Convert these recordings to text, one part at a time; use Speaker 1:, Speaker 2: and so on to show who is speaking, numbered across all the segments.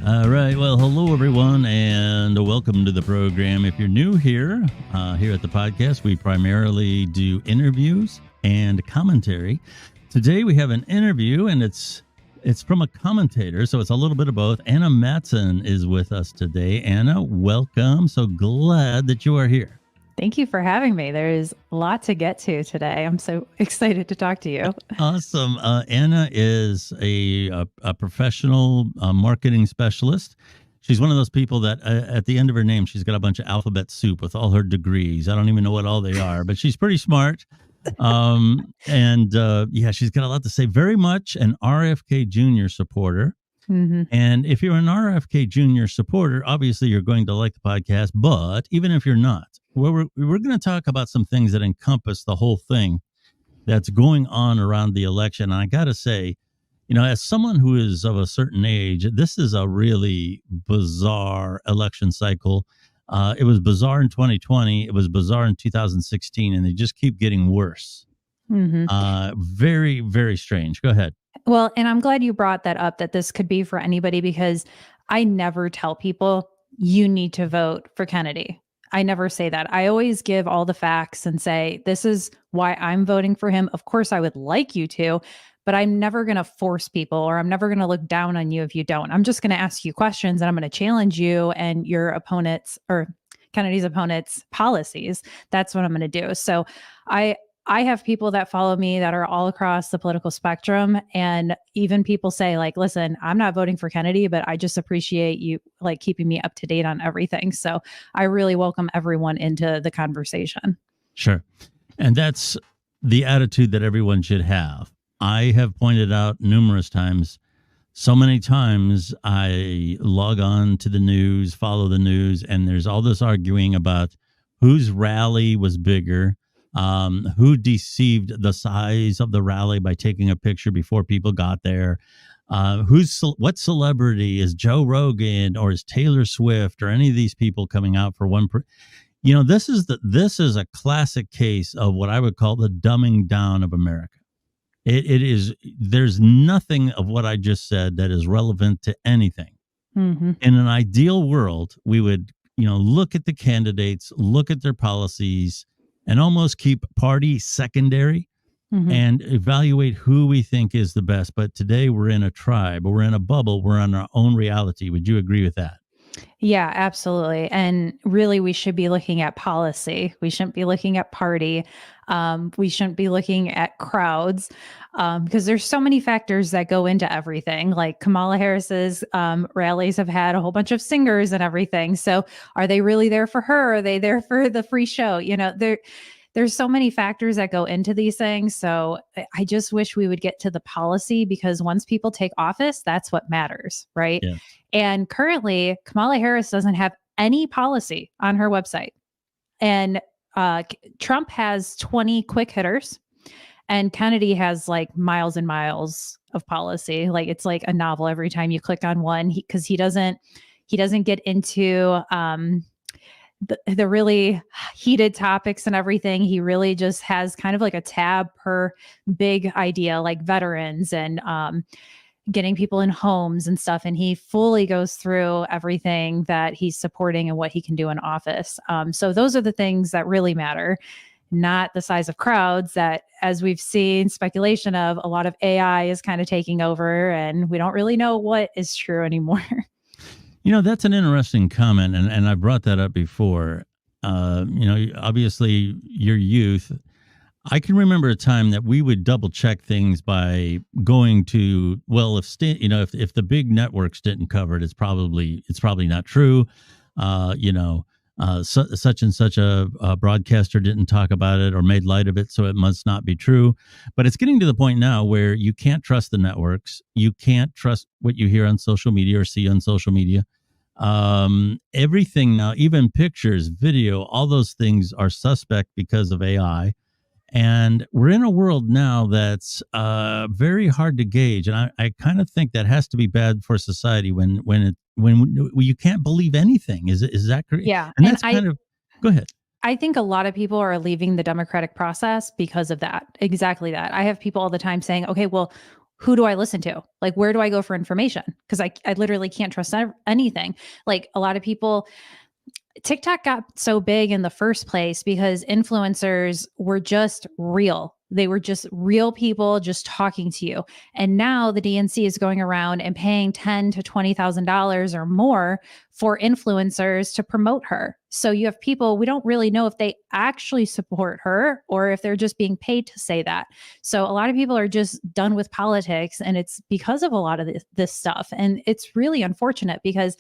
Speaker 1: All right. Well, hello, everyone, and welcome to the program. If you're new here at the podcast, we primarily do interviews and commentary. Today, we have an interview, and it's from a commentator, so it's a little bit of both. Anna Matson is with us today. Anna, welcome. So glad that you are here.
Speaker 2: Thank you for having me. There's a lot to get to today. I'm so excited to talk to you.
Speaker 1: Awesome. Anna is a professional marketing specialist. She's one of those people that at the end of her name, she's got a bunch of alphabet soup with all her degrees. I don't even know what all they are, but she's pretty smart. She's got a lot to say. Very much an RFKjr supporter.
Speaker 2: Mm-hmm.
Speaker 1: And if you're an RFKjr supporter, obviously you're going to like the podcast. But even if you're not, we're going to talk about some things that encompass the whole thing that's going on around the election. And I got to say, as someone who is of a certain age, this is a really bizarre election cycle. It was bizarre in 2020. It was bizarre in 2016, and they just keep getting worse.
Speaker 2: Mm-hmm.
Speaker 1: Very, very strange. Go ahead.
Speaker 2: Well, and I'm glad you brought that up, that this could be for anybody, because I never tell people you need to vote for Kennedy. I never say that. I always give all the facts and say, this is why I'm voting for him. Of course, I would like you to, but I'm never going to force people, or I'm never going to look down on you if you don't. I'm just going to ask you questions, and I'm going to challenge you and your opponents, or Kennedy's opponents' policies. That's what I'm going to do. So I have people that follow me that are all across the political spectrum. And even people say, like, listen, I'm not voting for Kennedy, but I just appreciate you like keeping me up to date on everything. So I really welcome everyone into the conversation.
Speaker 1: Sure. And that's the attitude that everyone should have. I have pointed out numerous times, so many times I log on to the news, follow the news, and there's all this arguing about whose rally was bigger. Who deceived the size of the rally by taking a picture before people got there? What celebrity is Joe Rogan or is Taylor Swift or any of these people coming out for one? This is a classic case of what I would call the dumbing down of America. It is. There's nothing of what I just said that is relevant to anything.
Speaker 2: Mm-hmm.
Speaker 1: In an ideal world, we would, look at the candidates, look at their policies, and almost keep party secondary, mm-hmm. and evaluate who we think is the best. But today we're in a tribe, we're in a bubble, we're on our own reality. Would you agree with that?
Speaker 2: Yeah, absolutely. And really, we should be looking at policy. We shouldn't be looking at party. We shouldn't be looking at crowds, because there's so many factors that go into everything. Like Kamala Harris's rallies have had a whole bunch of singers and everything. So are they really there for her? Are they there for the free show? There's so many factors that go into these things. So I just wish we would get to the policy, because once people take office, that's what matters, right?
Speaker 1: Yeah.
Speaker 2: And currently, Kamala Harris doesn't have any policy on her website. And Trump has 20 quick hitters, and Kennedy has like miles and miles of policy. Like it's like a novel every time you click on one, because he doesn't get into the really heated topics and everything. He really just has kind of like a tab per big idea, like veterans and getting people in homes and stuff. And he fully goes through everything that he's supporting and what he can do in office. So those are the things that really matter, not the size of crowds that, as we've seen speculation of, a lot of AI is kind of taking over, and we don't really know what is true anymore.
Speaker 1: That's an interesting comment, and I brought that up before. Obviously your youth. I can remember a time that we would double check things by going to, well, if the big networks didn't cover it, it's probably not true. Such and such a broadcaster didn't talk about it or made light of it, so it must not be true. But it's getting to the point now where you can't trust the networks. You can't trust what you hear on social media or see on social media. Everything now, even pictures, video, all those things are suspect because of AI. And we're in a world now that's very hard to gauge. And I kind of think that has to be bad for society when you can't believe anything. Is that correct?
Speaker 2: Yeah.
Speaker 1: And that's go ahead.
Speaker 2: I think a lot of people are leaving the democratic process because of that. Exactly that. I have people all the time saying, okay, well, who do I listen to? Like, where do I go for information? Because I literally can't trust anything. Like, a lot of people, TikTok got so big in the first place because influencers were just real. They were just real people just talking to you. And now the DNC is going around and paying $10,000 to $20,000 or more for influencers to promote her. So you have people, we don't really know if they actually support her or if they're just being paid to say that. So a lot of people are just done with politics, and it's because of a lot of this stuff. And it's really unfortunate because,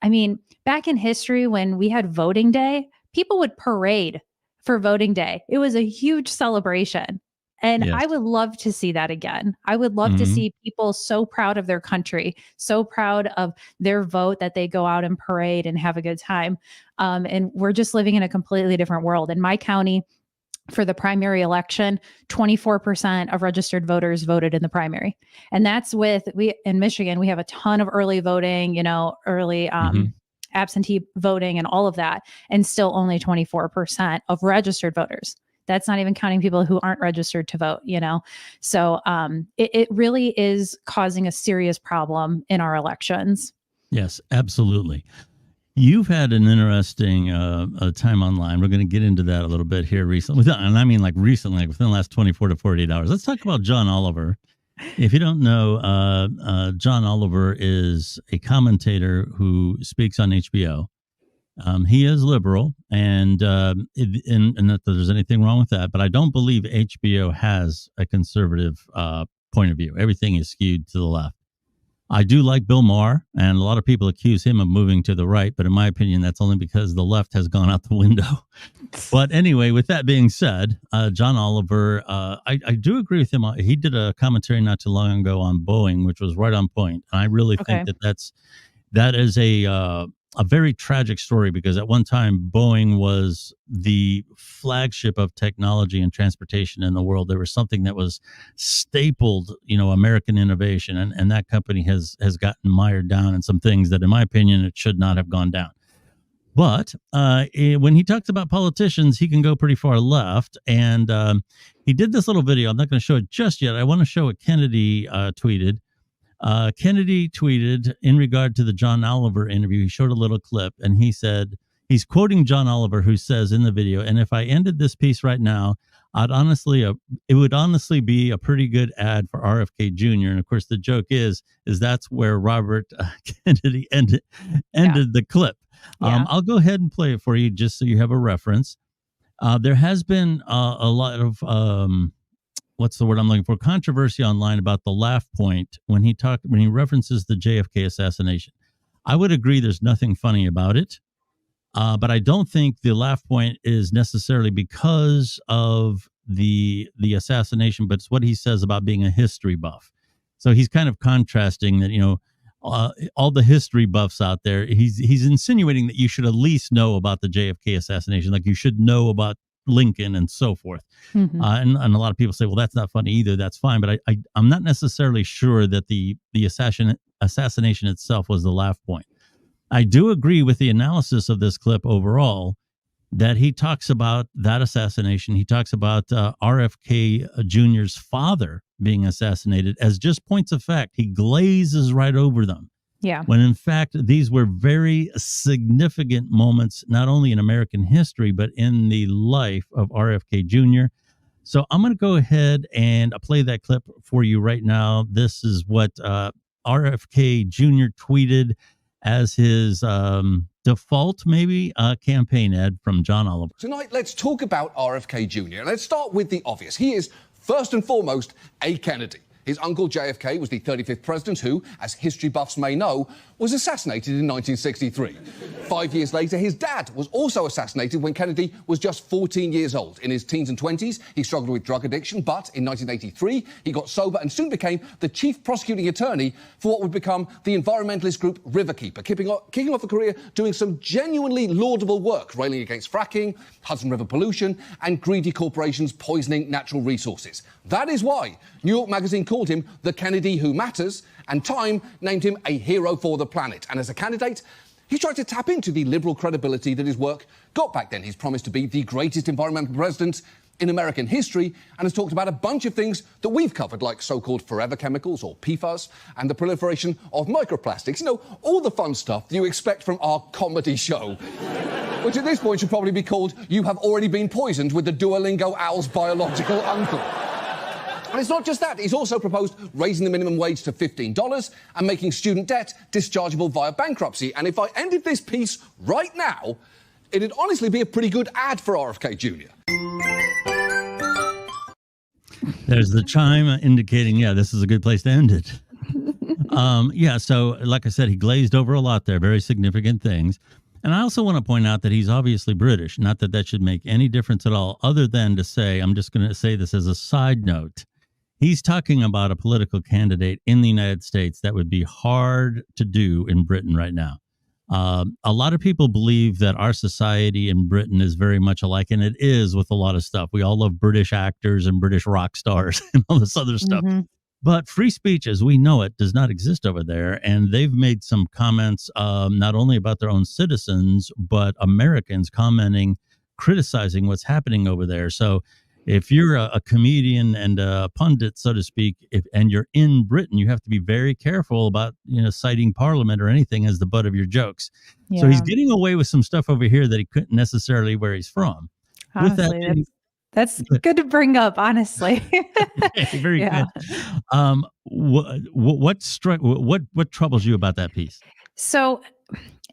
Speaker 2: I mean, back in history when we had voting day, people would parade for voting day. It was a huge celebration. And
Speaker 1: Yes.
Speaker 2: I would love to see that again. I would love to see people so proud of their country, so proud of their vote that they go out and parade and have a good time. And we're just living in a completely different world. In my county, for the primary election, 24% of registered voters voted in the primary. And that's in Michigan, we have a ton of early voting, early absentee voting and all of that. And still only 24% of registered voters. That's not even counting people who aren't registered to vote, So it really is causing a serious problem in our elections.
Speaker 1: Yes, absolutely. You've had an interesting time online. We're going to get into that a little bit here recently. And I mean, like recently, like within the last 24 to 48 hours. Let's talk about John Oliver. If you don't know, John Oliver is a commentator who speaks on HBO. He is liberal, and not that there's anything wrong with that, but I don't believe HBO has a conservative point of view. Everything is skewed to the left. I do like Bill Maher, and a lot of people accuse him of moving to the right, but in my opinion, that's only because the left has gone out the window. But anyway, with that being said, John Oliver, I do agree with him. He did a commentary not too long ago on Boeing, which was right on point. And I really think that is a very tragic story, because at one time Boeing was the flagship of technology and transportation in the world. There was something that was stapled, American innovation, and that company has gotten mired down in some things that, in my opinion, it should not have gone down. But when he talks about politicians, he can go pretty far left. And he did this little video. I'm not going to show it just yet. I want to show what Kennedy tweeted. Kennedy tweeted in regard to the John Oliver interview. He showed a little clip, and he said, he's quoting John Oliver, who says in the video, "And if I ended this piece right now, it would honestly be a pretty good ad for RFK Jr." And of course, the joke is that's where Robert Kennedy ended the clip. I'll go ahead and play it for you just so you have a reference. There has been a lot of what's the word I'm looking for? Controversy online about the laugh point when he references the JFK assassination. I would agree there's nothing funny about it, but I don't think the laugh point is necessarily because of the assassination, but it's what he says about being a history buff. So he's kind of contrasting that, all the history buffs out there. He's insinuating that you should at least know about the JFK assassination, like you should know about Lincoln and so forth. And a lot of people say, well, that's not funny either. That's fine. But I'm not necessarily sure that the assassination itself was the laugh point. I do agree with the analysis of this clip overall, that he talks about that assassination. He talks about RFK Jr.'s father being assassinated as just points of fact. He glazes right over them.
Speaker 2: Yeah.
Speaker 1: When in fact, these were very significant moments, not only in American history, but in the life of RFK Jr. So I'm going to go ahead and play that clip for you right now. This is what RFK Jr. tweeted as his default, maybe, campaign ad from John Oliver.
Speaker 3: Tonight, let's talk about RFK Jr. Let's start with the obvious. He is, first and foremost, a Kennedy. His uncle JFK was the 35th president who, as history buffs may know, was assassinated in 1963. 5 years later, his dad was also assassinated when Kennedy was just 14 years old. In his teens and 20s, he struggled with drug addiction, but in 1983, he got sober and soon became the chief prosecuting attorney for what would become the environmentalist group Riverkeeper, kicking off a career doing some genuinely laudable work, railing against fracking, Hudson River pollution, and greedy corporations poisoning natural resources. That is why New York Magazine called him the Kennedy who matters, and Time named him a hero for the planet. And as a candidate, he tried to tap into the liberal credibility that his work got back then. He's promised to be the greatest environmental president in American history and has talked about a bunch of things that we've covered, like so-called forever chemicals or PFAS and the proliferation of microplastics. You know, all the fun stuff you expect from our comedy show. Which at this point should probably be called You Have Already Been Poisoned with the Duolingo Owl's Biological Uncle. And it's not just that. He's also proposed raising the minimum wage to $15 and making student debt dischargeable via bankruptcy. And if I ended this piece right now, it'd honestly be a pretty good ad for RFKjr.
Speaker 1: There's the chime indicating, yeah, this is a good place to end it. So like I said, he glazed over a lot there, very significant things. And I also want to point out that he's obviously British. Not that that should make any difference at all, other than to say, I'm just going to say this as a side note. He's talking about a political candidate in the United States that would be hard to do in Britain right now. A lot of people believe that our society in Britain is very much alike, and it is with a lot of stuff. We all love British actors and British rock stars and all this other stuff.
Speaker 2: Mm-hmm.
Speaker 1: But free speech, as we know it, does not exist over there. And they've made some comments not only about their own citizens, but Americans commenting, criticizing what's happening over there. So if you're a comedian and a pundit, so to speak, and you're in Britain, you have to be very careful about, citing Parliament or anything as the butt of your jokes. Yeah. So he's getting away with some stuff over here that he couldn't necessarily where he's from.
Speaker 2: Honestly, that's good to bring up, honestly.
Speaker 1: Very good. What troubles you about that piece?
Speaker 2: So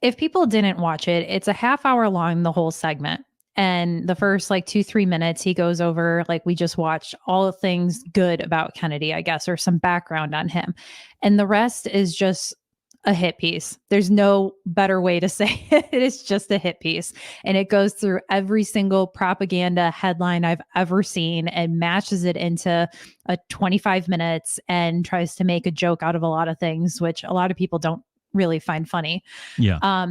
Speaker 2: if people didn't watch it, it's a half hour long, the whole segment. And the first 2-3 minutes, he goes over, we just watched, all things good about Kennedy, I guess, or some background on him. And the rest is just a hit piece. There's no better way to say it. It's just a hit piece. And it goes through every single propaganda headline I've ever seen and matches it into a 25 minutes and tries to make a joke out of a lot of things, which a lot of people don't really find funny.
Speaker 1: Yeah.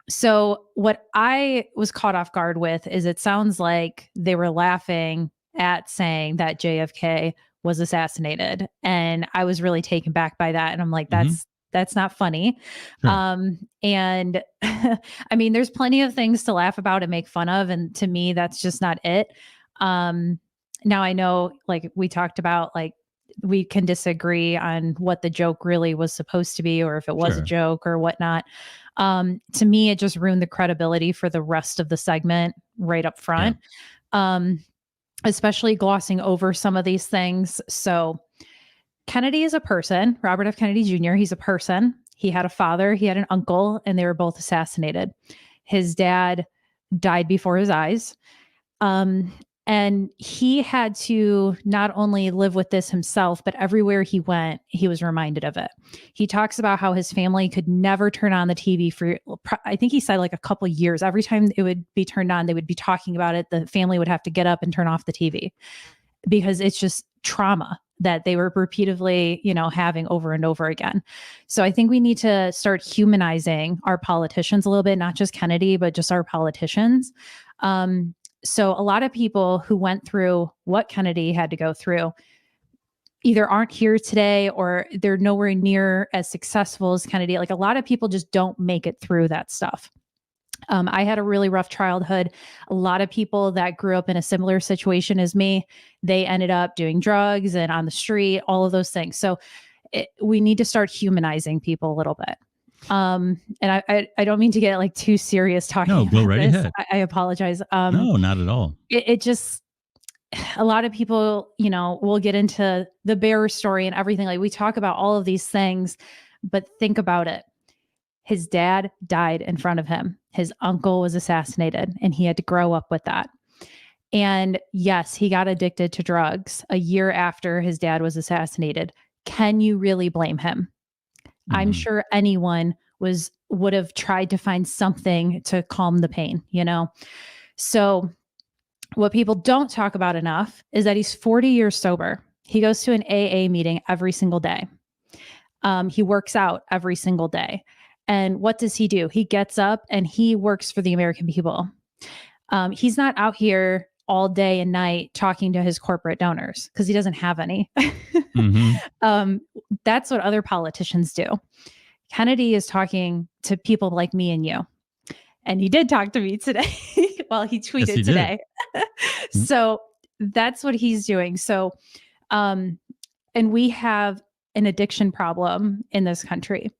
Speaker 2: So what I was caught off guard with is it sounds like they were laughing at saying that JFK was assassinated. And I was really taken back by that. And I'm like, that's not funny. Sure. And I mean, there's plenty of things to laugh about and make fun of. And to me, that's just not it. Now I know, we talked about, we can disagree on what the joke really was supposed to be, or if it was a joke or whatnot. To me, it just ruined the credibility for the rest of the segment right up front, especially glossing over some of these things. So Kennedy is a person, Robert F. Kennedy Jr. He's a person. He had a father, he had an uncle, and they were both assassinated. His dad died before his eyes. And he had to not only live with this himself, but everywhere he went, he was reminded of it. He talks about how his family could never turn on the TV for, I think he said a couple of years. Every time it would be turned on, they would be talking about it. The family would have to get up and turn off the TV because it's just trauma that they were repeatedly, having over and over again. So I think we need to start humanizing our politicians a little bit, not just Kennedy, but just our politicians. So a lot of people who went through what Kennedy had to go through either aren't here today or they're nowhere near as successful as Kennedy. A lot of people just don't make it through that stuff. I had a really rough childhood. A lot of people that grew up in a similar situation as me, they ended up doing drugs and on the street, all of those things. So we need to start humanizing people a little bit. And I don't mean to get too serious talking.
Speaker 1: No, go right ahead.
Speaker 2: I apologize.
Speaker 1: No, not at all.
Speaker 2: It just, a lot of people, will get into the bearer story and everything. We talk about all of these things, but think about it. His dad died in front of him. His uncle was assassinated and he had to grow up with that. And yes, he got addicted to drugs a year after his dad was assassinated. Can you really blame him? I'm sure anyone would have tried to find something to calm the pain, So what people don't talk about enough is that he's 40 years sober. He goes to an AA meeting every single day. He works out every single day. And what does he do? He gets up and he works for the American people. He's not out here all day and night talking to his corporate donors because he doesn't have any. That's what other politicians do. Kennedy is talking to people like me and you. And he did talk to me today. Well, he tweeted
Speaker 1: Yes, he
Speaker 2: today. So that's what he's doing. So, and we have an addiction problem in this country.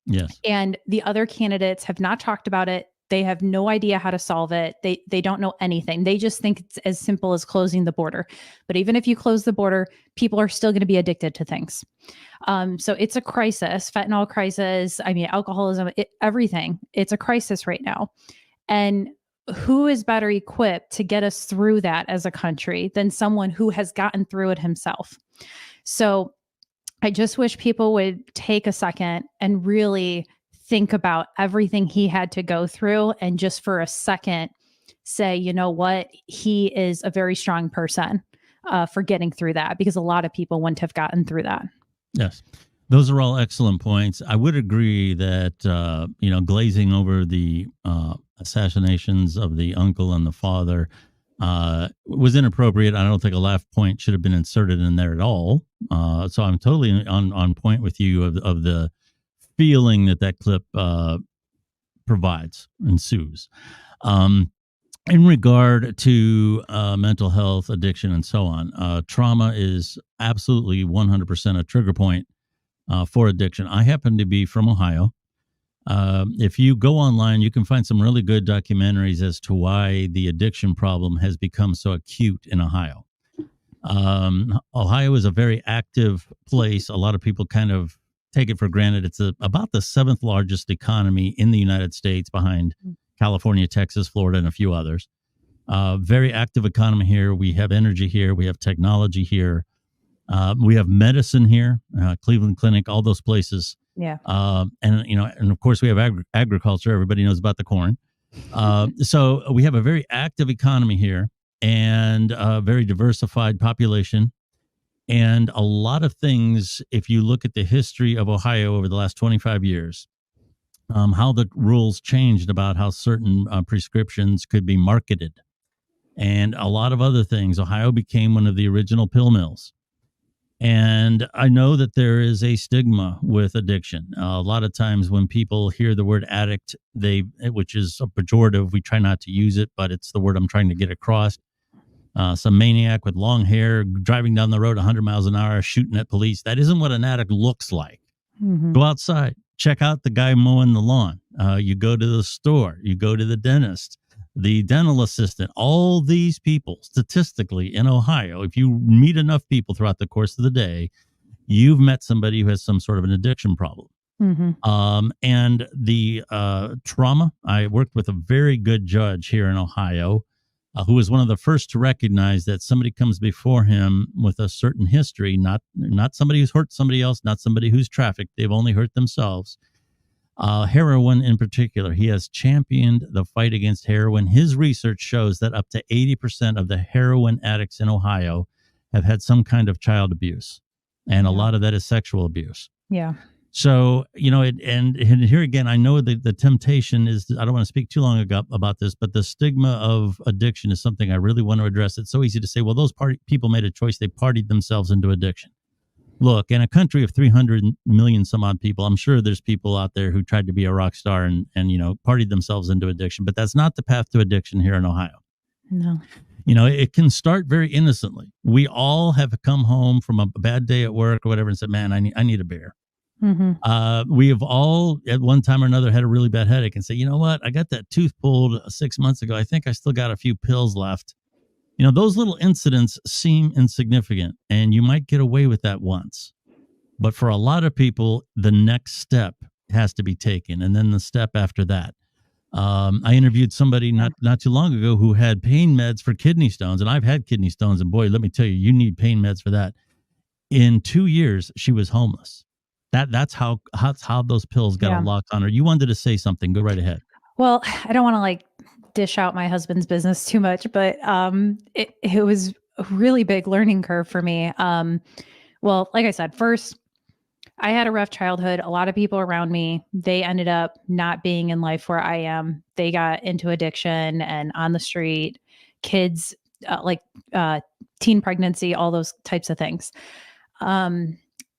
Speaker 1: Yes.
Speaker 2: And the other candidates have not talked about it. They have no idea how to solve it. They don't know anything. They just think it's as simple as closing the border. But even if you close the border, people are still going to be addicted to things. So it's a crisis, fentanyl crisis. I mean, alcoholism, everything. It's a crisis right now. And who is better equipped to get us through that as a country than someone who has gotten through it himself? So I just wish people would take a second and really think about everything he had to go through, and just for a second say, you know what, he is a very strong person for getting through that, because a lot of people wouldn't have gotten through that.
Speaker 1: Yes. Those are all excellent points. I would agree that, glazing over the assassinations of the uncle and the father was inappropriate. I don't think a laugh point should have been inserted in there at all. So I'm totally on point with you of the feeling that clip provides, ensues. In regard to mental health, addiction, and so on, trauma is absolutely 100% a trigger point for addiction. I happen to be from Ohio. If you go online, you can find some really good documentaries as to why the addiction problem has become so acute in Ohio. Ohio is a very active place. A lot of people kind of take it for granted. It's about the 7th largest economy in the United States, behind California, Texas, Florida, and a few others. Very active economy here. We have energy here. We have technology here. We have medicine here, Cleveland Clinic, all those places.
Speaker 2: Yeah.
Speaker 1: And of course we have agriculture. Everybody knows about the corn. So we have a very active economy here, and a very diversified population. And a lot of things, if you look at the history of Ohio over the last 25 years, how the rules changed about how certain prescriptions could be marketed, and a lot of other things. Ohio became one of the original pill mills. And I know that there is a stigma with addiction. A lot of times when people hear the word addict, which is a pejorative, we try not to use it, but it's the word I'm trying to get across. Some maniac with long hair driving down the road 100 miles an hour, shooting at police. That isn't what an addict looks like.
Speaker 2: Mm-hmm.
Speaker 1: Go outside, check out the guy mowing the lawn. You go to the store, you go to the dentist, the dental assistant. All these people, statistically in Ohio, if you meet enough people throughout the course of the day, you've met somebody who has some sort of an addiction problem.
Speaker 2: Mm-hmm.
Speaker 1: And the trauma, I worked with a very good judge here in Ohio, who was one of the first to recognize that somebody comes before him with a certain history, not somebody who's hurt somebody else, not somebody who's trafficked. They've only hurt themselves. Heroin in particular, he has championed the fight against heroin. His research shows that up to 80% of the heroin addicts in Ohio have had some kind of child abuse, and a lot of that is sexual abuse.
Speaker 2: Yeah.
Speaker 1: So, and here again, I know that the temptation is, I don't want to speak too long ago about this, but the stigma of addiction is something I really want to address. It's so easy to say, well, those people made a choice. They partied themselves into addiction. Look, in a country of 300 million some odd people, I'm sure there's people out there who tried to be a rock star and partied themselves into addiction, but that's not the path to addiction here in Ohio.
Speaker 2: No.
Speaker 1: It can start very innocently. We all have come home from a bad day at work or whatever and said, man, I need a beer.
Speaker 2: Mm-hmm.
Speaker 1: We have all at one time or another had a really bad headache and say, you know what? I got that tooth pulled 6 months ago. I think I still got a few pills left. Those little incidents seem insignificant, and you might get away with that once. But for a lot of people, the next step has to be taken, and then the step after that. I interviewed somebody not too long ago who had pain meds for kidney stones, and I've had kidney stones, and boy, let me tell you, you need pain meds for that. In 2 years, she was homeless. That's how those pills got a lock on her. You wanted to say something. Go right ahead.
Speaker 2: Well, I don't want to dish out my husband's business too much, but it was a really big learning curve for me. Well, like I said, first, I had a rough childhood. A lot of people around me, they ended up not being in life where I am. They got into addiction and on the street, kids, teen pregnancy, all those types of things.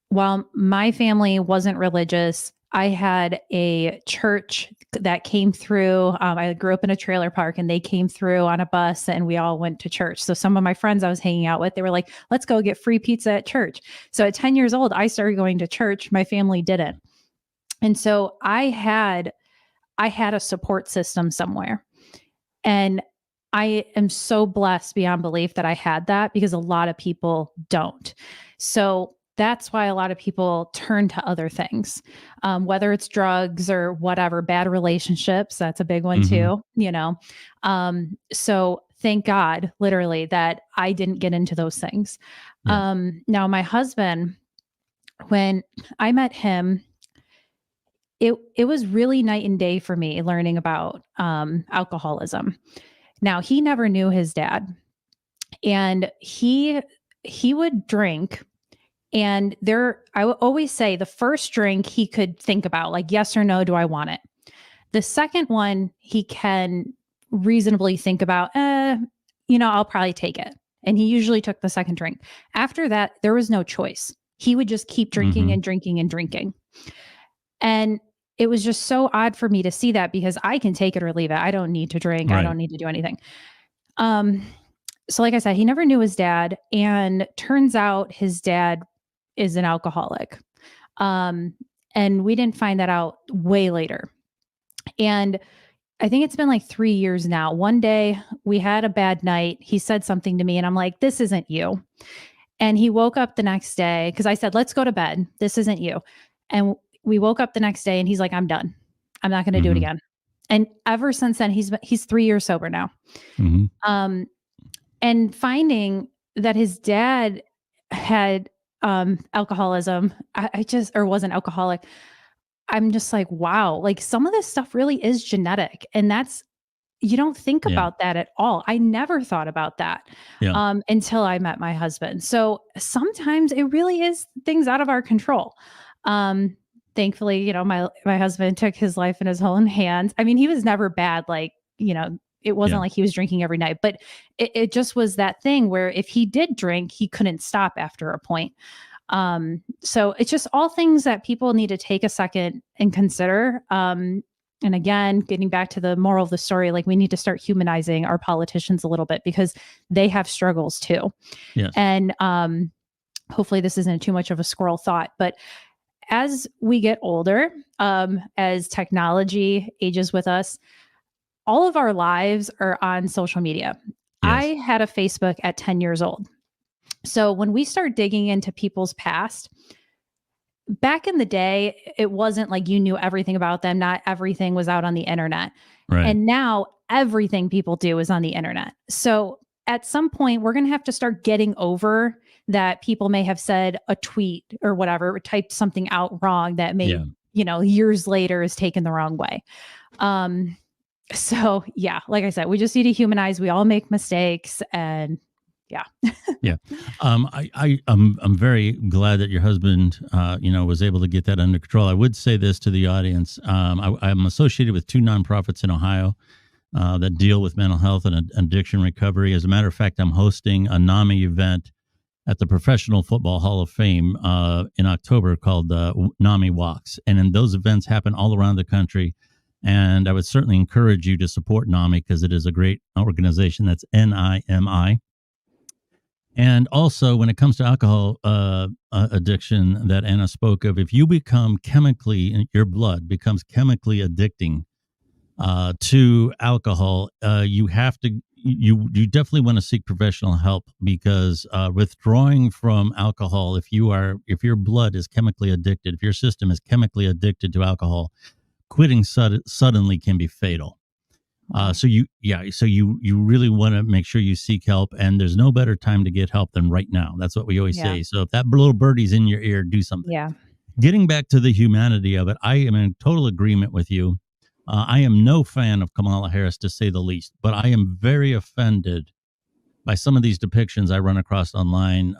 Speaker 2: While my family wasn't religious, I had a church that came through. I grew up in a trailer park, and they came through on a bus, and we all went to church. So some of my friends I was hanging out with, they were like, let's go get free pizza at church. So at 10 years old, I started going to church. My family didn't. And so I had a support system somewhere. And I am so blessed beyond belief that I had that, because a lot of people don't. So that's why a lot of people turn to other things, whether it's drugs or whatever, bad relationships. That's a big one too, So thank God, literally, that I didn't get into those things.
Speaker 1: Yes.
Speaker 2: Now, my husband, when I met him, it was really night and day for me learning about alcoholism. Now, he never knew his dad, and he would drink. And I would always say the first drink he could think about, like, yes or no, do I want it? The second one, he can reasonably think about, I'll probably take it. And he usually took the second drink. After that, there was no choice. He would just keep drinking and drinking and drinking. And it was just so odd for me to see that, because I can take it or leave it. I don't need to drink.
Speaker 1: Right.
Speaker 2: I don't need to do anything. So like I said, he never knew his dad. And turns out his dad is an alcoholic. And we didn't find that out way later. And I think it's been like 3 years now. One day we had a bad night. He said something to me, and I'm like, this isn't you. And he woke up the next day, because I said, let's go to bed. This isn't you. And we woke up the next day, and he's like, I'm done. I'm not going to do it again. And ever since then, he's 3 years sober now. And finding that his dad had alcoholism, or was an alcoholic, I'm just like, wow, like some of this stuff really is genetic. And you don't think about that at all. I never thought about that until I met my husband. So sometimes it really is things out of our control. Thankfully, my husband took his life in his own hands. I mean, he was never bad. Like, it wasn't like he was drinking every night, but it just was that thing where if he did drink, he couldn't stop after a point. So it's just all things that people need to take a second and consider. And again, getting back to the moral of the story, like we need to start humanizing our politicians a little bit, because they have struggles too.
Speaker 1: Yes.
Speaker 2: And hopefully this isn't too much of a squirrel thought, but as we get older, as technology ages with us, all of our lives are on social media. Yes. I had a Facebook at 10 years old. So when we start digging into people's past, back in the day, it wasn't like you knew everything about them. Not everything was out on the internet.
Speaker 1: Right.
Speaker 2: And now everything people do is on the internet. So at some point, we're going to have to start getting over that people may have said a tweet or whatever, or typed something out wrong that may, years later is taken the wrong way. So yeah, like I said, we just need to humanize. We all make mistakes, and
Speaker 1: I'm very glad that your husband, was able to get that under control. I would say this to the audience. I'm associated with 2 nonprofits in Ohio that deal with mental health and addiction recovery. As a matter of fact, I'm hosting a NAMI event at the Professional Football Hall of Fame in October called NAMI Walks. And then those events happen all around the country. And I would certainly encourage you to support NAMI, because it is a great organization. That's NIMI. And also, when it comes to alcohol addiction that Anna spoke of, if you become your blood becomes chemically addicting to alcohol, you definitely want to seek professional help, because withdrawing from alcohol, if your blood is chemically addicted, if your system is chemically addicted to alcohol, quitting suddenly can be fatal. So you really want to make sure you seek help, and there's no better time to get help than right now. That's what we always say. So if that little birdie's in your ear, do something.
Speaker 2: Yeah.
Speaker 1: Getting back to the humanity of it, I am in total agreement with you. I am no fan of Kamala Harris, to say the least, but I am very offended by some of these depictions I run across online,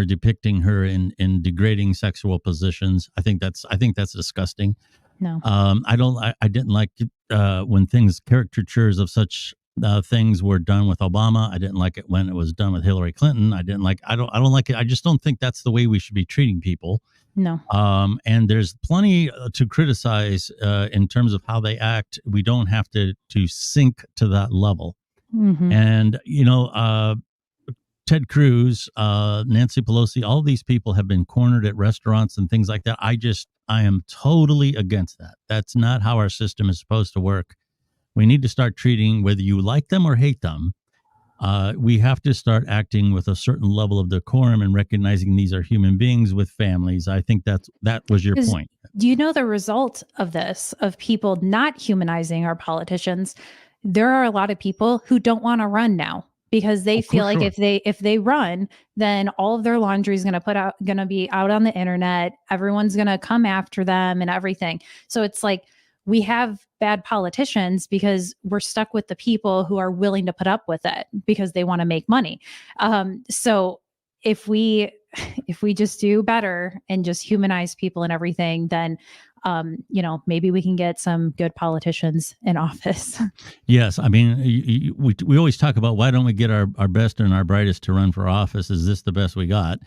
Speaker 1: depicting her in degrading sexual positions. I think that's disgusting.
Speaker 2: No,
Speaker 1: I didn't like when caricatures of such things were done with Obama. I didn't like it when it was done with Hillary Clinton. I don't like it. I just don't think that's the way we should be treating people.
Speaker 2: No.
Speaker 1: And there's plenty to criticize in terms of how they act. We don't have to sink to that level.
Speaker 2: Mm-hmm.
Speaker 1: And, Ted Cruz, Nancy Pelosi, all these people have been cornered at restaurants and things like that. I am totally against that. That's not how our system is supposed to work. We need to start treating, whether you like them or hate them, we have to start acting with a certain level of decorum and recognizing these are human beings with families. I think that was your point.
Speaker 2: Do you know the result of this, of people not humanizing our politicians? There are a lot of people who don't want to run now because they feel like if they run, then all of their laundry is going to be out on the internet. Everyone's going to come after them and everything. So it's like we have bad politicians because we're stuck with the people who are willing to put up with it because they want to make money. So if we just do better and just humanize people and everything, then maybe we can get some good politicians in office.
Speaker 1: Yes. I mean, we always talk about why don't we get our best and our brightest to run for office? Is this the best we got?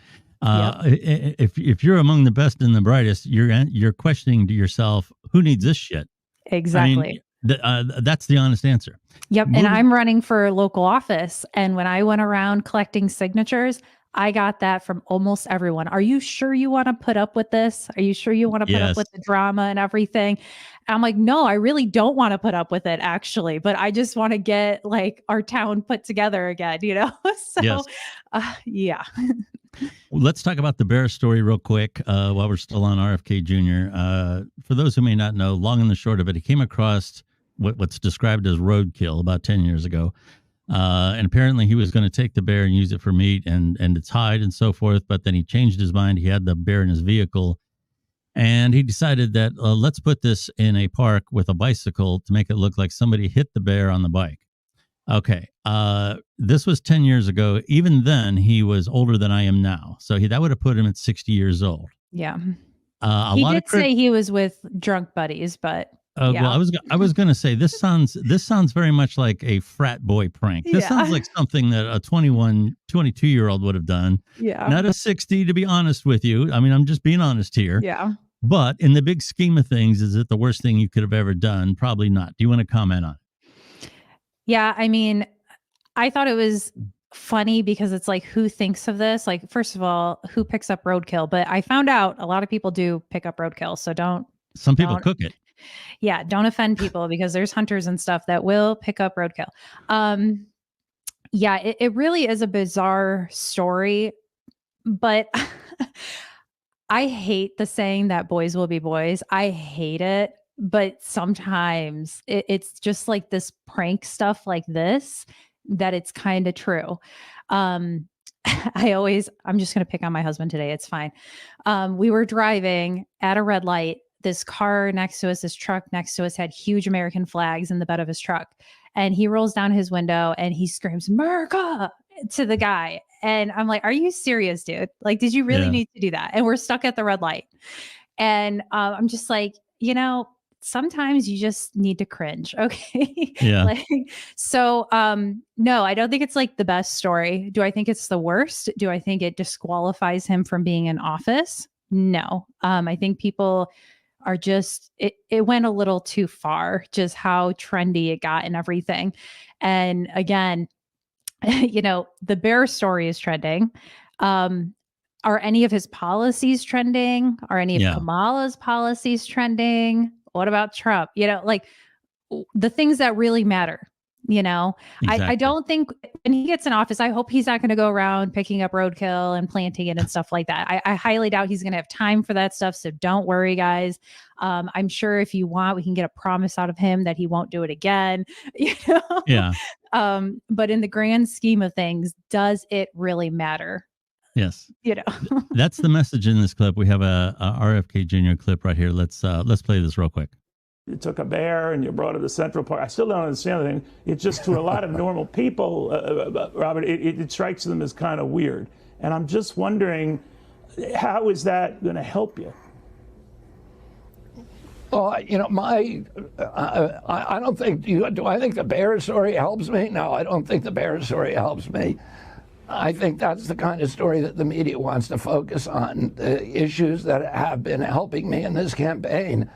Speaker 1: If you're among the best and the brightest, you're questioning to yourself, who needs this shit?
Speaker 2: Exactly.
Speaker 1: I mean, that's the honest answer.
Speaker 2: Yep. And I'm running for local office. And when I went around collecting signatures, I got that from almost everyone. Are you sure you want to put up with this? Are you sure you want to put up with the drama and everything? And I'm like, no, I really don't want to put up with it, actually. But I just want to get like our town put together again, So, yeah.
Speaker 1: Well, let's talk about the bear story real quick while we're still on RFK Jr. For those who may not know, long and the short of it, he came across what's described as roadkill about 10 years ago. And apparently he was going to take the bear and use it for meat and its hide and so forth. But then he changed his mind. He had the bear in his vehicle and he decided that let's put this in a park with a bicycle to make it look like somebody hit the bear on the bike. Okay. This was 10 years ago. Even then he was older than I am now. So that would have put him at 60 years old.
Speaker 2: Yeah. He did say he was with drunk buddies, but
Speaker 1: well, I was going to say this sounds very much like a frat boy prank. This sounds like something that a 22-year-old would have done.
Speaker 2: Yeah.
Speaker 1: Not a 60, to be honest with you. I mean, I'm just being honest here.
Speaker 2: Yeah.
Speaker 1: But in the big scheme of things, is it the worst thing you could have ever done? Probably not. Do you want to comment on it?
Speaker 2: Yeah. I mean, I thought it was funny because it's like, who thinks of this? Like, first of all, who picks up roadkill? But I found out a lot of people do pick up roadkill. So
Speaker 1: some people cook it.
Speaker 2: Yeah, don't offend people because there's hunters and stuff that will pick up roadkill. It really is a bizarre story, but I hate the saying that boys will be boys. I hate it, but sometimes it's just like this prank stuff like this that it's kind of true. I'm just going to pick on my husband today. It's fine. We were driving at a red light. This car next to us, this truck next to us had huge American flags in the bed of his truck. And he rolls down his window and he screams, "America!" to the guy. And I'm like, are you serious, dude? Like, did you really need to do that? And we're stuck at the red light. And I'm just like, sometimes you just need to cringe. Okay.
Speaker 1: Yeah.
Speaker 2: No, I don't think it's like the best story. Do I think it's the worst? Do I think it disqualifies him from being in office? No. I think people are just, it went a little too far, just how trendy it got and everything. And again, the bear story is trending. Are any of his policies trending? Are any of Kamala's policies trending? What about Trump? Like the things that really matter. Exactly. I don't think when he gets in office, I hope he's not going to go around picking up roadkill and planting it and stuff like that. I highly doubt he's going to have time for that stuff. So don't worry, guys. I'm sure if you want, we can get a promise out of him that he won't do it again.
Speaker 1: Yeah.
Speaker 2: But in the grand scheme of things, does it really matter?
Speaker 1: Yes. That's the message in this clip. We have a RFK Jr. clip right here. Let's play this real quick.
Speaker 4: You took a bear and you brought it to Central Park. I still don't understand the thing. It's just to a lot of normal people, Robert, it strikes them as kind of weird. And I'm just wondering, how is that going to help you?
Speaker 5: Well, I don't think, do I think the bear story helps me? No, I don't think the bear story helps me. I think that's the kind of story that the media wants to focus on, the issues that have been helping me in this campaign.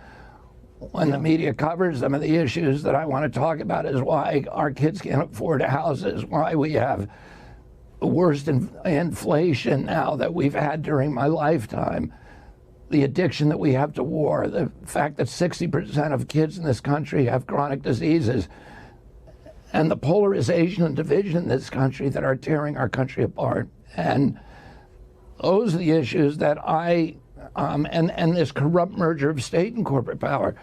Speaker 5: When the media covers some of the issues that I want to talk about is why our kids can't afford houses, why we have the worst inflation now that we've had during my lifetime, the addiction that we have to war, the fact that 60% of kids in this country have chronic diseases, and the polarization and division in this country that are tearing our country apart. And those are the issues that and this corrupt merger of state and corporate power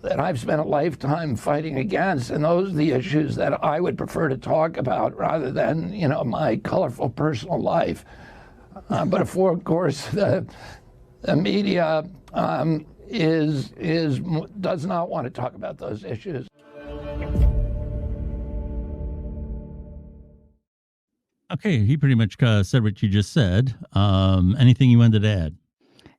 Speaker 5: that I've spent a lifetime fighting against. And those are the issues that I would prefer to talk about rather than, my colorful personal life. But of course, the media does not want to talk about those issues.
Speaker 1: Okay, he pretty much said what you just said. Anything you wanted to add?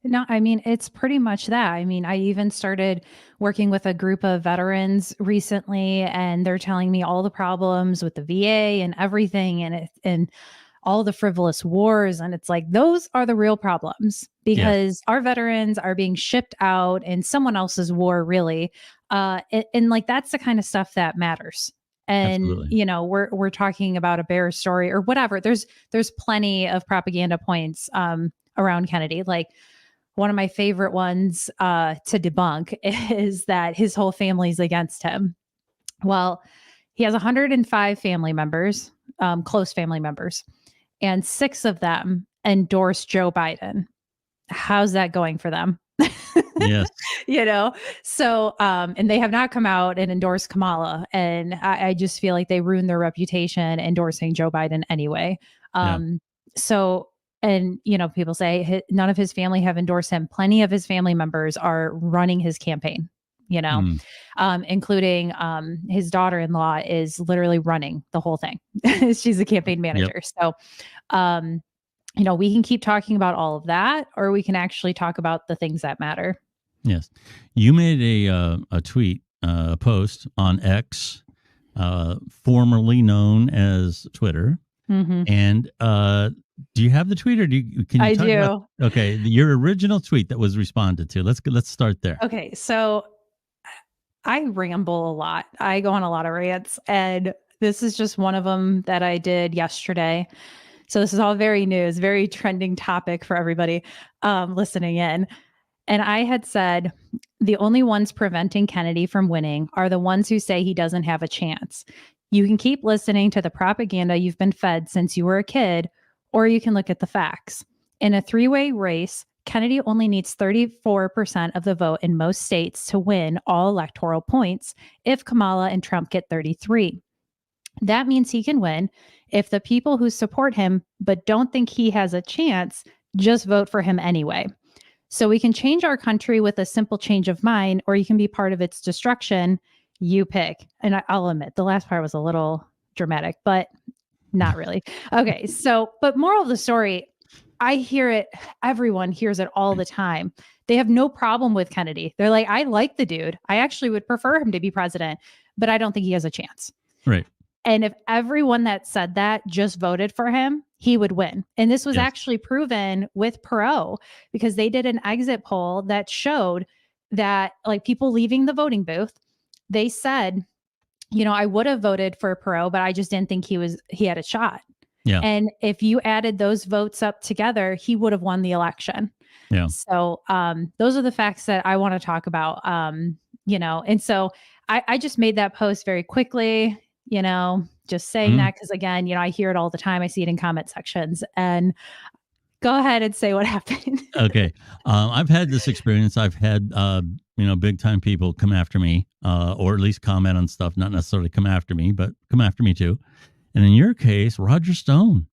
Speaker 2: No, I mean, it's pretty much that. I mean, I even started working with a group of veterans recently, and they're telling me all the problems with the VA and everything, and all the frivolous wars. And it's like, those are the real problems, because our veterans are being shipped out in someone else's war, really. And like, that's the kind of stuff that matters. And,
Speaker 1: Absolutely.
Speaker 2: We're talking about a bear story or whatever. There's plenty of propaganda points around Kennedy. Like, one of my favorite ones to debunk is that his whole family's against him. Well, he has 105 family members, close family members, and 6 of them endorse Joe Biden. How's that going for them?
Speaker 1: Yes.
Speaker 2: So, and they have not come out and endorsed Kamala. And I just feel like they ruined their reputation endorsing Joe Biden anyway. So, and, people say none of his family have endorsed him. Plenty of his family members are running his campaign, including his daughter-in-law is literally running the whole thing. She's a campaign manager. Yep. So, we can keep talking about all of that, or we can actually talk about the things that matter.
Speaker 1: Yes. You made a tweet, a post on X, formerly known as Twitter.
Speaker 2: Mm-hmm.
Speaker 1: And do you have the tweet, or can you
Speaker 2: I
Speaker 1: talk
Speaker 2: do.
Speaker 1: about, okay, your original tweet that was responded to? Let's start there.
Speaker 2: Okay, so I ramble a lot. I go on a lot of rants, and this is just one of them that I did yesterday. So this is all very new. It's a very trending topic for everybody listening in. And I had said, the only ones preventing Kennedy from winning are the ones who say he doesn't have a chance. You can keep listening to the propaganda you've been fed since you were a kid, or you can look at the facts. In a 3-way race, Kennedy only needs 34% of the vote in most states to win all electoral points if Kamala and Trump get 33. That means he can win if the people who support him but don't think he has a chance just vote for him anyway. So we can change our country with a simple change of mind, or you can be part of its destruction. You pick. And I'll admit, the last part was a little dramatic, but not really. Okay, so, but moral of the story, I hear it, everyone hears it all the time. They have no problem with Kennedy. They're like, I like the dude. I actually would prefer him to be president, but I don't think he has a chance.
Speaker 1: Right.
Speaker 2: And if everyone that said that just voted for him, he would win. And this was actually proven with Perot, because they did an exit poll that showed that, like, people leaving the voting booth, they said, I would have voted for Perot, but I just didn't think he had a shot.
Speaker 1: Yeah.
Speaker 2: And if you added those votes up together, he would have won the election.
Speaker 1: Yeah.
Speaker 2: So those are the facts that I want to talk about. And so I just made that post very quickly, just saying that because, again, I hear it all the time. I see it in comment sections. And go ahead and say what happened.
Speaker 1: Okay. I've had this experience. I've had, big time people come after me, or at least comment on stuff, not necessarily come after me, but come after me too. And in your case, Roger Stone.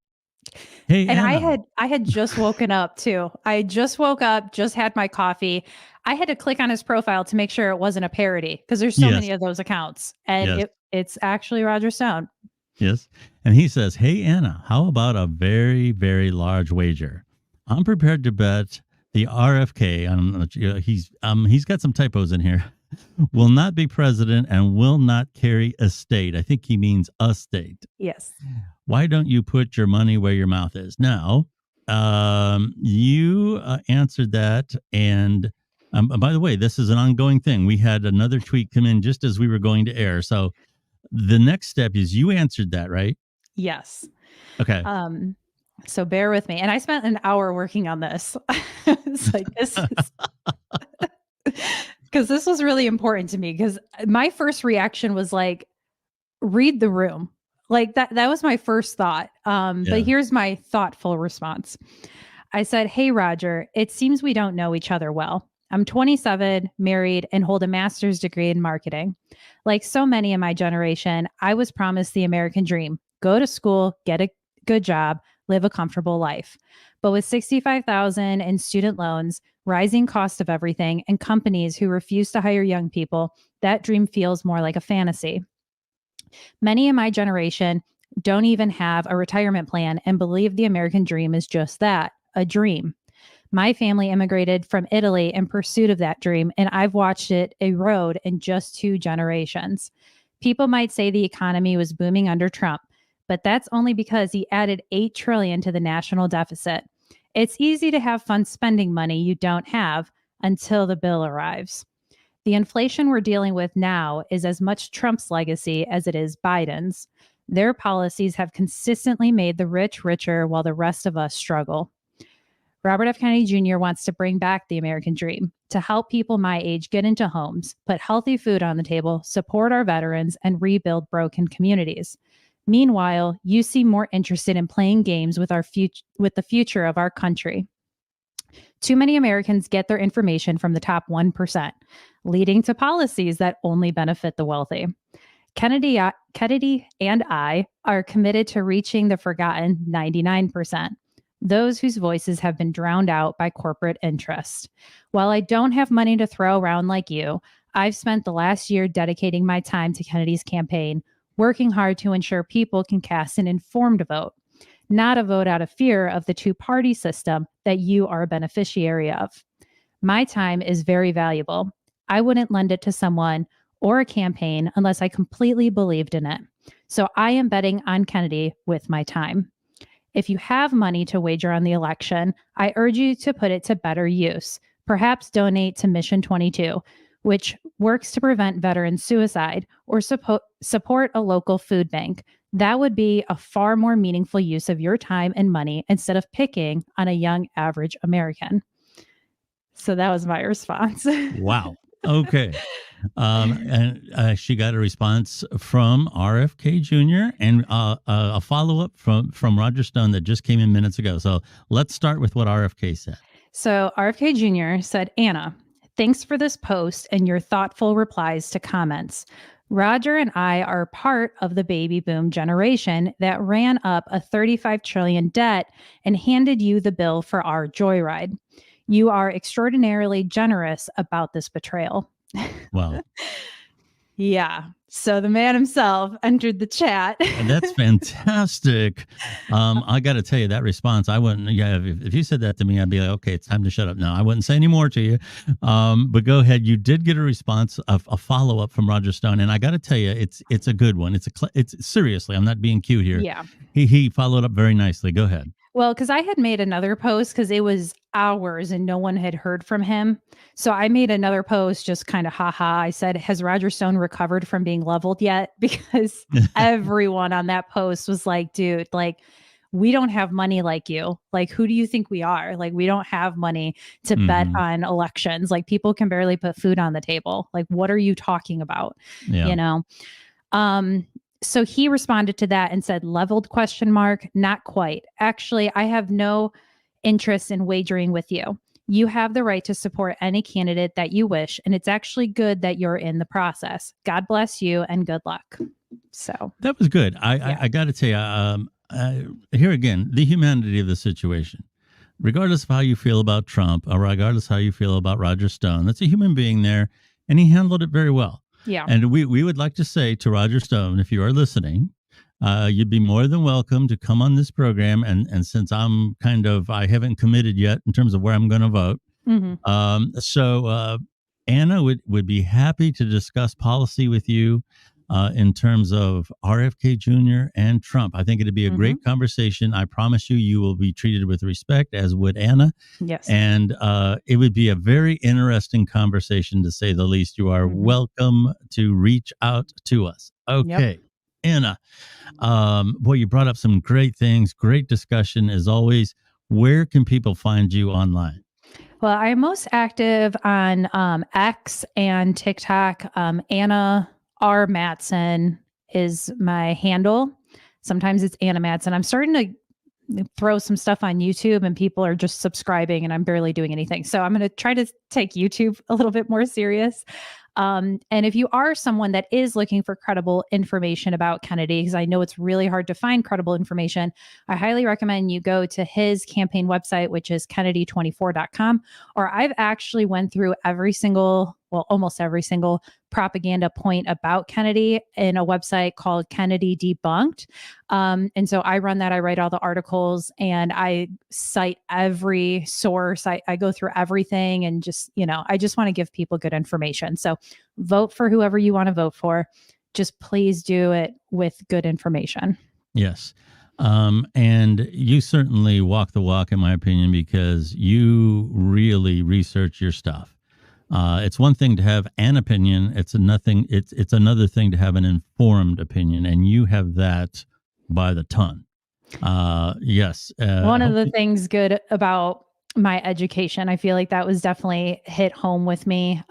Speaker 1: Hey,
Speaker 2: and
Speaker 1: Anna.
Speaker 2: I had just woken up too. I just woke up, just had my coffee. I had to click on his profile to make sure it wasn't a parody, because there's so many of those accounts, and it's actually Roger Stone.
Speaker 1: Yes. And he says, hey, Anna, how about a very, very large wager? I'm prepared to bet the RFK. He's got some typos in here. will not be president and will not carry a state. I think he means a state.
Speaker 2: Yes.
Speaker 1: Why don't you put your money where your mouth is? Now, you answered that. And by the way, this is an ongoing thing. We had another tweet come in just as we were going to air. So the next step is you answered that, right?
Speaker 2: Yes.
Speaker 1: Okay.
Speaker 2: So bear with me. And I spent an hour working on this. It's like, this is because this was really important to me, because my first reaction was like, read the room. Like that was my first thought. But here's my thoughtful response. I said, "Hey, Roger, it seems we don't know each other well. I'm 27, married, and hold a master's degree in marketing. Like so many in my generation, I was promised the American dream. Go to school, get a good job, live a comfortable life. But with 65,000 in student loans, rising cost of everything, and companies who refuse to hire young people, that dream feels more like a fantasy. Many in my generation don't even have a retirement plan and believe the American dream is just that, a dream. My family immigrated from Italy in pursuit of that dream, and I've watched it erode in just 2 generations. People might say the economy was booming under Trump, but that's only because he added $8 trillion to the national deficit. It's easy to have fun spending money you don't have until the bill arrives. The inflation we're dealing with now is as much Trump's legacy as it is Biden's. Their policies have consistently made the rich richer while the rest of us struggle. Robert F. Kennedy Jr. wants to bring back the American dream, to help people my age get into homes, put healthy food on the table, support our veterans, and rebuild broken communities. Meanwhile, you seem more interested in playing games with the future of our country. Too many Americans get their information from the top 1%, leading to policies that only benefit the wealthy. Kennedy and I are committed to reaching the forgotten 99%, those whose voices have been drowned out by corporate interest. While I don't have money to throw around like you, I've spent the last year dedicating my time to Kennedy's campaign, working hard to ensure people can cast an informed vote, not a vote out of fear of the 2-party system that you are a beneficiary of. My time is very valuable. I wouldn't lend it to someone or a campaign unless I completely believed in it. So I am betting on Kennedy with my time. If you have money to wager on the election, I urge you to put it to better use. Perhaps donate to Mission 22, which works to prevent veteran suicide, or support a local food bank. That would be a far more meaningful use of your time and money instead of picking on a young average American." So that was my response.
Speaker 1: Wow. Okay. And she got a response from RFK Jr. and a follow-up from Roger Stone that just came in minutes ago. So let's start with what RFK said.
Speaker 2: So RFK Jr. said, "Anna, thanks for this post and your thoughtful replies to comments. Roger and I are part of the baby boom generation that ran up a $35 trillion debt and handed you the bill for our joyride. You are extraordinarily generous about this betrayal."
Speaker 1: Wow.
Speaker 2: Yeah. So the man himself entered the chat.
Speaker 1: And that's fantastic. I got to tell you, that response, I wouldn't, if you said that to me, I'd be like, okay, it's time to shut up now. I wouldn't say any more to you. But go ahead. You did get a response, a follow-up from Roger Stone. And I got to tell you, it's a good one. It's seriously, I'm not being cute here.
Speaker 2: Yeah.
Speaker 1: He followed up very nicely. Go ahead.
Speaker 2: Well, because I had made another post because it was hours and no one had heard from him. So I made another post just kind of haha. I said, "Has Roger Stone recovered from being leveled yet?" Because everyone on that post was like, "Dude, like, we don't have money like you. Like, who do you think we are? Like, we don't have money to bet on elections. Like, people can barely put food on the table. Like, what are you talking about?"
Speaker 1: Yeah.
Speaker 2: You know? So he responded to that and said, "Leveled ? Not quite. Actually, I have no interest in wagering with you. You have the right to support any candidate that you wish, and it's actually good that you're in the process. God bless you and good luck." So
Speaker 1: that was good. I got to tell you, here again, the humanity of the situation. Regardless of how you feel about Trump, or regardless of how you feel about Roger Stone, that's a human being there, and he handled it very well.
Speaker 2: yeah.
Speaker 1: And we would like to say to Roger Stone, if you are listening, you'd be more than welcome to come on this program. And since I'm I haven't committed yet in terms of where I'm going to vote.
Speaker 2: Mhm.
Speaker 1: So Anna would be happy to discuss policy with you in terms of RFK Jr. and Trump. I think it'd be a great conversation. I promise you will be treated with respect, as would Anna.
Speaker 2: Yes.
Speaker 1: And it would be a very interesting conversation, to say the least. You are welcome to reach out to us. Okay. Yep. Anna, boy, you brought up some great things. Great discussion as always. Where can people find you online?
Speaker 2: Well, I'm most active on X and TikTok. Anna R. Matson is my handle. Sometimes it's Anna Matson. I'm starting to throw some stuff on YouTube, and people are just subscribing, and I'm barely doing anything. So I'm going to try to take YouTube a little bit more serious. And if you are someone that is looking for credible information about Kennedy, because I know it's really hard to find credible information, I highly recommend you go to his campaign website, which is kennedy24.com. Or I've actually went through almost every single propaganda point about Kennedy in a website called Kennedy Debunked. And so I run that. I write all the articles, and I cite every source. I go through everything, and I just want to give people good information. So vote for whoever you want to vote for. Just please do it with good information.
Speaker 1: Yes. And you certainly walk the walk, in my opinion, because you really research your stuff. It's one thing to have an opinion. It's another thing to have an informed opinion, and you have that by the ton. Yes.
Speaker 2: One of the things good about my education, I feel like that was definitely hit home with me.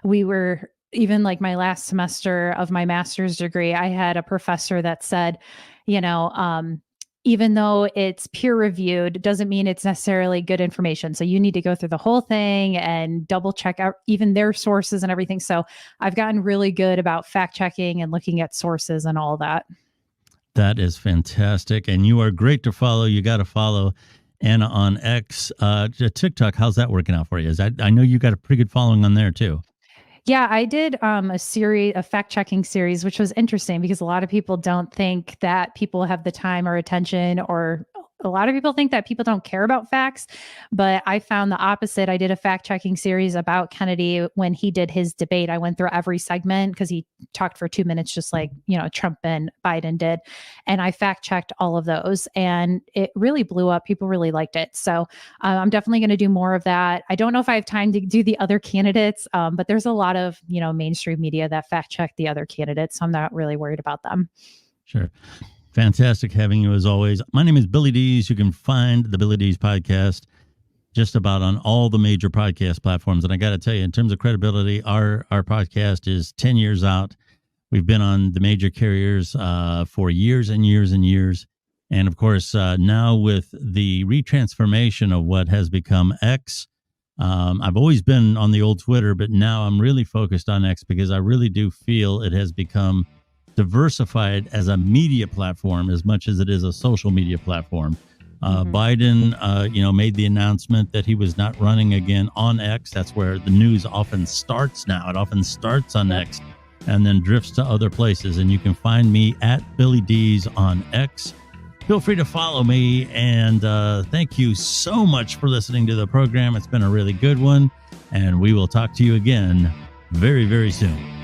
Speaker 2: We were even like my last semester of my master's degree, I had a professor that said, even though it's peer reviewed, doesn't mean it's necessarily good information. So you need to go through the whole thing and double check out even their sources and everything. So I've gotten really good about fact checking and looking at sources and all that.
Speaker 1: That is fantastic. And you are great to follow. You got to follow Anna on X. TikTok, how's that working out for you? I know you got a pretty good following on there too.
Speaker 2: Yeah, I did a fact-checking series, which was interesting because a lot of people don't think that people have the time or attention, or a lot of people think that people don't care about facts, but I found the opposite. I did a fact-checking series about Kennedy when he did his debate. I went through every segment because he talked for 2 minutes, just like, Trump and Biden did. And I fact-checked all of those, and it really blew up. People really liked it. So I'm definitely going to do more of that. I don't know if I have time to do the other candidates, but there's a lot of, mainstream media that fact-check the other candidates. So I'm not really worried about them.
Speaker 1: Sure. Fantastic having you as always. My name is Billy Dees. You can find the Billy Dees podcast just about on all the major podcast platforms. And I got to tell you, in terms of credibility, our podcast is 10 years out. We've been on the major carriers for years and years and years. And of course, now with the retransformation of what has become X, I've always been on the old Twitter, but now I'm really focused on X because I really do feel it has become diversified as a media platform as much as it is a social media platform. Biden, made the announcement that he was not running again on X. That's where the news often starts now. It often starts on X and then drifts to other places. And you can find me at Billy Dees on X. Feel free to follow me. And thank you so much for listening to the program. It's been a really good one. And we will talk to you again very, very soon.